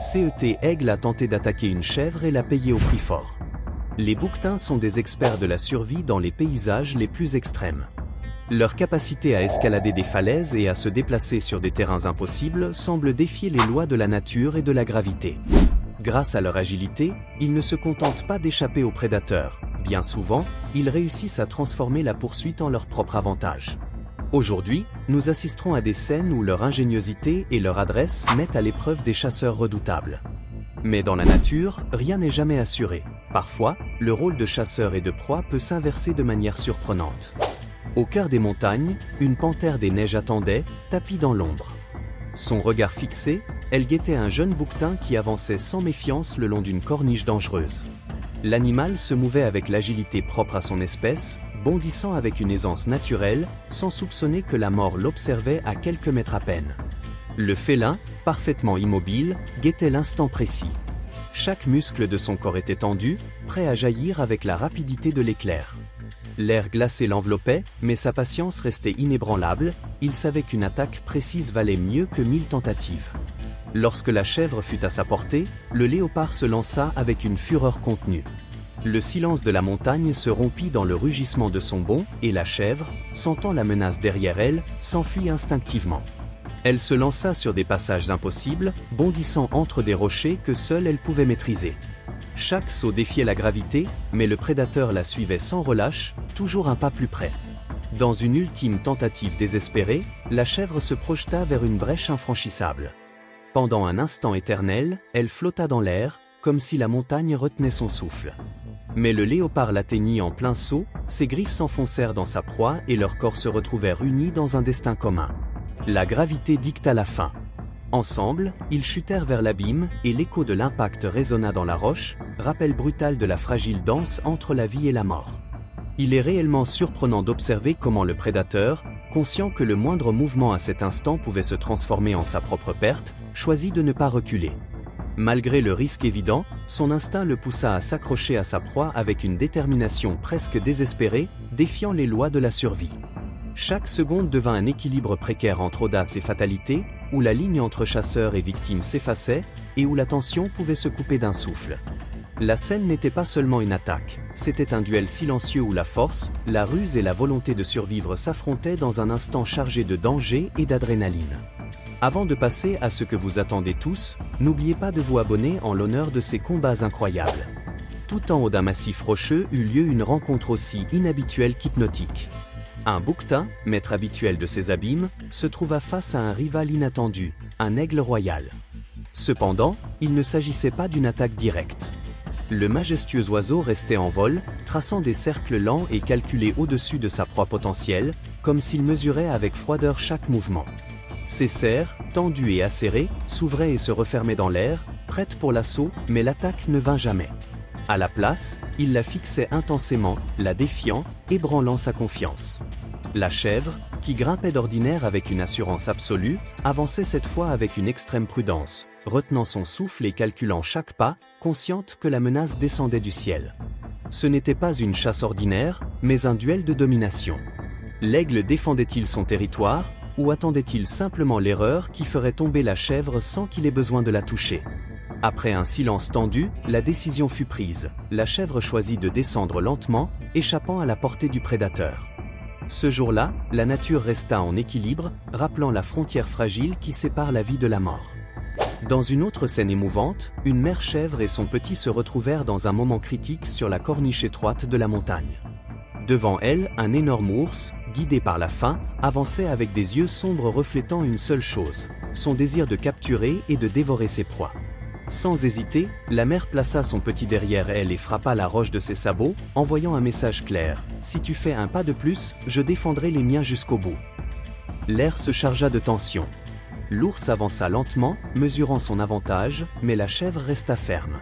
CET Aigle a tenté d'attaquer une chèvre et l'a payé au prix fort. Les bouquetins sont des experts de la survie dans les paysages les plus extrêmes. Leur capacité à escalader des falaises et à se déplacer sur des terrains impossibles semble défier les lois de la nature et de la gravité. Grâce à leur agilité, ils ne se contentent pas d'échapper aux prédateurs. Bien souvent, ils réussissent à transformer la poursuite en leur propre avantage. Aujourd'hui, nous assisterons à des scènes où leur ingéniosité et leur adresse mettent à l'épreuve des chasseurs redoutables. Mais dans la nature, rien n'est jamais assuré. Parfois, le rôle de chasseur et de proie peut s'inverser de manière surprenante. Au cœur des montagnes, une panthère des neiges attendait, tapie dans l'ombre. Son regard fixé, elle guettait un jeune bouquetin qui avançait sans méfiance le long d'une corniche dangereuse. L'animal se mouvait avec l'agilité propre à son espèce, bondissant avec une aisance naturelle, sans soupçonner que la mort l'observait à quelques mètres à peine. Le félin, parfaitement immobile, guettait l'instant précis. Chaque muscle de son corps était tendu, prêt à jaillir avec la rapidité de l'éclair. L'air glacé l'enveloppait, mais sa patience restait inébranlable, il savait qu'une attaque précise valait mieux que 1000 tentatives. Lorsque la chèvre fut à sa portée, le léopard se lança avec une fureur contenue. Le silence de la montagne se rompit dans le rugissement de son bond, et la chèvre, sentant la menace derrière elle, s'enfuit instinctivement. Elle se lança sur des passages impossibles, bondissant entre des rochers que seule elle pouvait maîtriser. Chaque saut défiait la gravité, mais le prédateur la suivait sans relâche, toujours un pas plus près. Dans une ultime tentative désespérée, la chèvre se projeta vers une brèche infranchissable. Pendant un instant éternel, elle flotta dans l'air, comme si la montagne retenait son souffle. Mais le léopard l'atteignit en plein saut, ses griffes s'enfoncèrent dans sa proie et leurs corps se retrouvèrent unis dans un destin commun. La gravité dicta la fin. Ensemble, ils chutèrent vers l'abîme, et l'écho de l'impact résonna dans la roche, rappel brutal de la fragile danse entre la vie et la mort. Il est réellement surprenant d'observer comment le prédateur, conscient que le moindre mouvement à cet instant pouvait se transformer en sa propre perte, choisit de ne pas reculer. Malgré le risque évident, son instinct le poussa à s'accrocher à sa proie avec une détermination presque désespérée, défiant les lois de la survie. Chaque seconde devint un équilibre précaire entre audace et fatalité, où la ligne entre chasseur et victime s'effaçait, et où la tension pouvait se couper d'un souffle. La scène n'était pas seulement une attaque, c'était un duel silencieux où la force, la ruse et la volonté de survivre s'affrontaient dans un instant chargé de danger et d'adrénaline. Avant de passer à ce que vous attendez tous, n'oubliez pas de vous abonner en l'honneur de ces combats incroyables. Tout en haut d'un massif rocheux eut lieu une rencontre aussi inhabituelle qu'hypnotique. Un bouquetin, maître habituel de ces abîmes, se trouva face à un rival inattendu, un aigle royal. Cependant, il ne s'agissait pas d'une attaque directe. Le majestueux oiseau restait en vol, traçant des cercles lents et calculés au-dessus de sa proie potentielle, comme s'il mesurait avec froideur chaque mouvement. Ses serres, tendues et acérées, s'ouvraient et se refermaient dans l'air, prêtes pour l'assaut, mais l'attaque ne vint jamais. À la place, il la fixait intensément, la défiant, ébranlant sa confiance. La chèvre, qui grimpait d'ordinaire avec une assurance absolue, avançait cette fois avec une extrême prudence, retenant son souffle et calculant chaque pas, consciente que la menace descendait du ciel. Ce n'était pas une chasse ordinaire, mais un duel de domination. L'aigle défendait-il son territoire, ou attendait-il simplement l'erreur qui ferait tomber la chèvre sans qu'il ait besoin de la toucher ? Après un silence tendu, la décision fut prise. La chèvre choisit de descendre lentement, échappant à la portée du prédateur. Ce jour-là, la nature resta en équilibre, rappelant la frontière fragile qui sépare la vie de la mort. Dans une autre scène émouvante, une mère chèvre et son petit se retrouvèrent dans un moment critique sur la corniche étroite de la montagne. Devant elle, un énorme ours, guidé par la faim, avançait avec des yeux sombres reflétant une seule chose, son désir de capturer et de dévorer ses proies. Sans hésiter, la mère plaça son petit derrière elle et frappa la roche de ses sabots, envoyant un message clair. « Si tu fais un pas de plus, je défendrai les miens jusqu'au bout. » L'air se chargea de tension. L'ours avança lentement, mesurant son avantage, mais la chèvre resta ferme.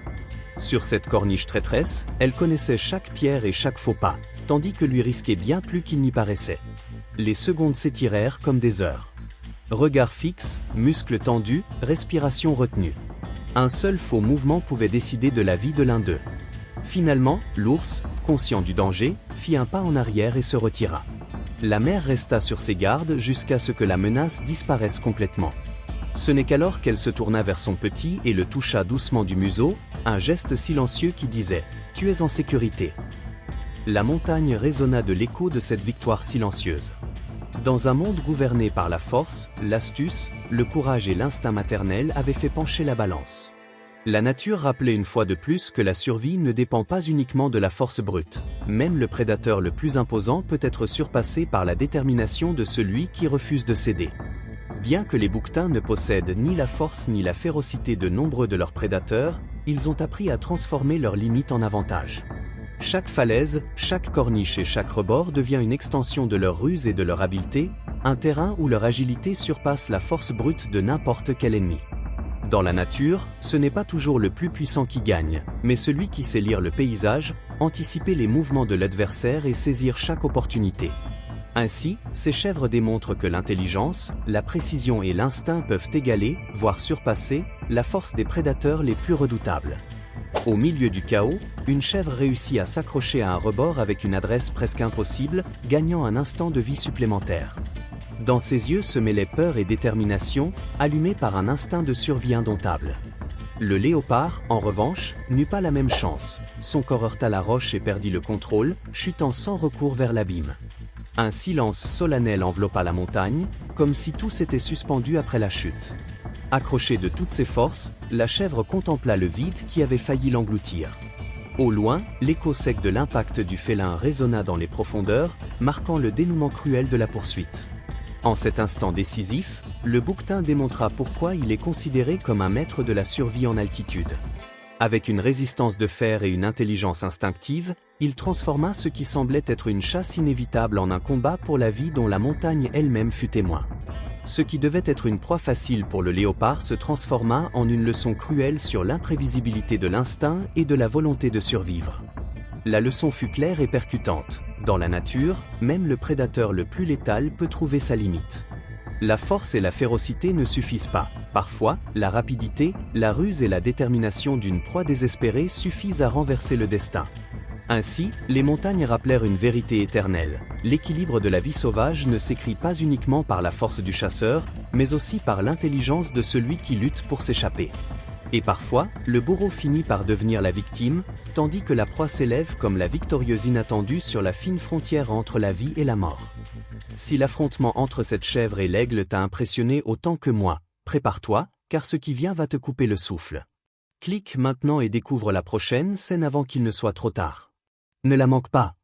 Sur cette corniche traîtresse, elle connaissait chaque pierre et chaque faux pas, tandis que lui risquait bien plus qu'il n'y paraissait. Les secondes s'étirèrent comme des heures. Regard fixe, muscles tendus, respiration retenue. Un seul faux mouvement pouvait décider de la vie de l'un d'eux. Finalement, l'ours, conscient du danger, fit un pas en arrière et se retira. La mère resta sur ses gardes jusqu'à ce que la menace disparaisse complètement. Ce n'est qu'alors qu'elle se tourna vers son petit et le toucha doucement du museau, un geste silencieux qui disait « Tu es en sécurité ». La montagne résonna de l'écho de cette victoire silencieuse. Dans un monde gouverné par la force, l'astuce, le courage et l'instinct maternel avaient fait pencher la balance. La nature rappelait une fois de plus que la survie ne dépend pas uniquement de la force brute. Même le prédateur le plus imposant peut être surpassé par la détermination de celui qui refuse de céder. Bien que les bouquetins ne possèdent ni la force ni la férocité de nombreux de leurs prédateurs, ils ont appris à transformer leurs limites en avantages. Chaque falaise, chaque corniche et chaque rebord devient une extension de leur ruse et de leur habileté, un terrain où leur agilité surpasse la force brute de n'importe quel ennemi. Dans la nature, ce n'est pas toujours le plus puissant qui gagne, mais celui qui sait lire le paysage, anticiper les mouvements de l'adversaire et saisir chaque opportunité. Ainsi, ces chèvres démontrent que l'intelligence, la précision et l'instinct peuvent égaler, voire surpasser, la force des prédateurs les plus redoutables. Au milieu du chaos, une chèvre réussit à s'accrocher à un rebord avec une adresse presque impossible, gagnant un instant de vie supplémentaire. Dans ses yeux se mêlaient peur et détermination, allumés par un instinct de survie indomptable. Le léopard, en revanche, n'eut pas la même chance. Son corps heurta la roche et perdit le contrôle, chutant sans recours vers l'abîme. Un silence solennel enveloppa la montagne, comme si tout s'était suspendu après la chute. Accrochée de toutes ses forces, la chèvre contempla le vide qui avait failli l'engloutir. Au loin, l'écho sec de l'impact du félin résonna dans les profondeurs, marquant le dénouement cruel de la poursuite. En cet instant décisif, le bouquetin démontra pourquoi il est considéré comme un maître de la survie en altitude. Avec une résistance de fer et une intelligence instinctive, il transforma ce qui semblait être une chasse inévitable en un combat pour la vie dont la montagne elle-même fut témoin. Ce qui devait être une proie facile pour le léopard se transforma en une leçon cruelle sur l'imprévisibilité de l'instinct et de la volonté de survivre. La leçon fut claire et percutante. Dans la nature, même le prédateur le plus létal peut trouver sa limite. La force et la férocité ne suffisent pas. Parfois, la rapidité, la ruse et la détermination d'une proie désespérée suffisent à renverser le destin. Ainsi, les montagnes rappelèrent une vérité éternelle. L'équilibre de la vie sauvage ne s'écrit pas uniquement par la force du chasseur, mais aussi par l'intelligence de celui qui lutte pour s'échapper. Et parfois, le bourreau finit par devenir la victime, tandis que la proie s'élève comme la victorieuse inattendue sur la fine frontière entre la vie et la mort. Si l'affrontement entre cette chèvre et l'aigle t'a impressionné autant que moi, prépare-toi, car ce qui vient va te couper le souffle. Clique maintenant et découvre la prochaine scène avant qu'il ne soit trop tard. Ne la manque pas.